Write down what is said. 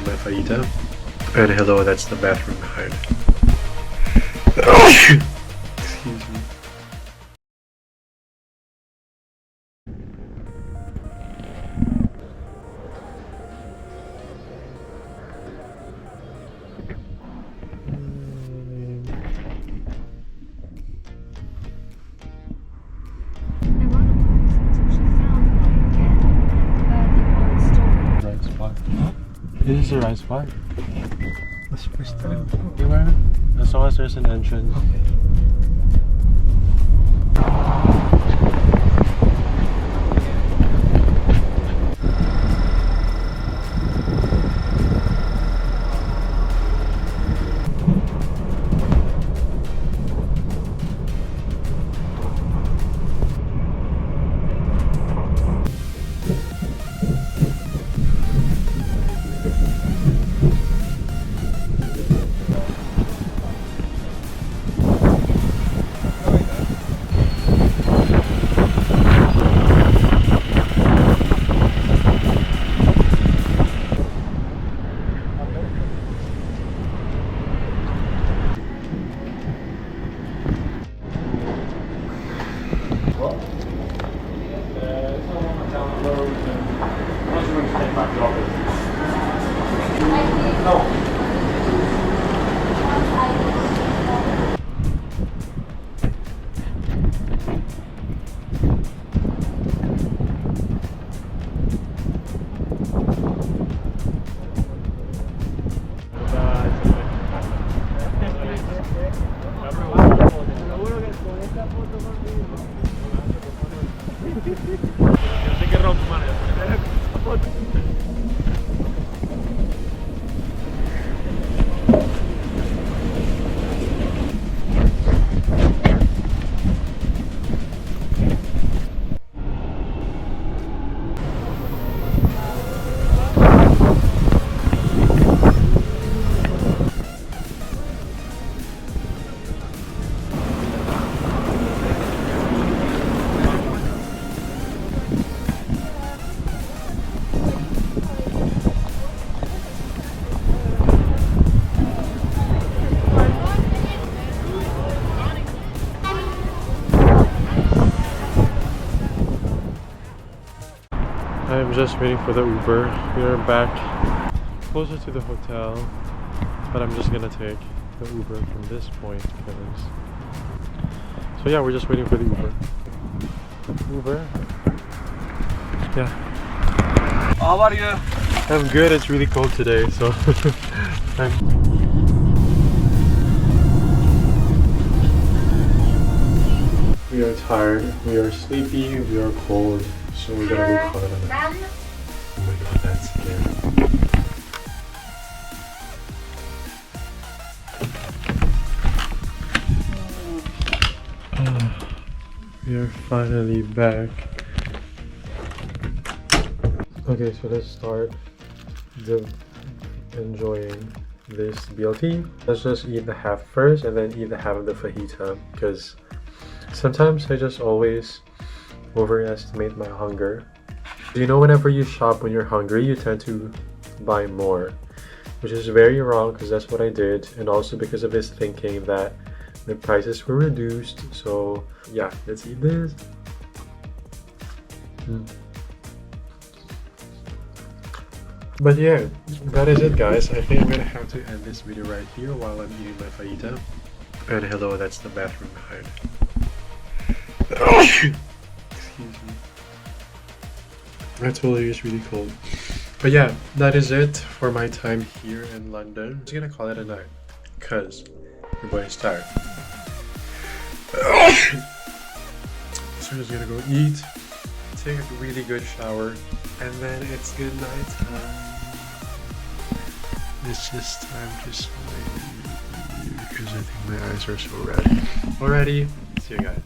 my fajita. And hello, that's the bathroom behind. Excuse me. This is the right spot. That's the first time. Anywhere? As long as there's an entrance. I'm just waiting for the Uber. We are back closer to the hotel, but I'm just gonna take the Uber from this point because... So yeah, we're just waiting for the Uber. Uber? Yeah. How are you? I'm good. It's really cold today, so We are tired, we are sleepy, we are cold, so we're gonna go call it a night. Oh my god, that's scary. We are finally back. Okay, so let's start enjoying this BLT. Let's just eat the half first and then eat the half of the fajita because sometimes I just always overestimate my hunger. You know, whenever you shop when you're hungry, you tend to buy more, which is very wrong because that's what I did, and also because of this thinking that the prices were reduced. So yeah, let's eat this. But yeah, that is it guys. I think I'm gonna have to end this video right here while I'm eating my fajita. And hello, that's the bathroom behind. Excuse me. I told you it's really cold. But yeah, that is it for my time here in London. I'm just gonna call it a night because your boy is tired. So I'm just gonna go eat, take a really good shower, and then it's good night time. It's just time to sleep because I think my eyes are so red. Alrighty, see you guys.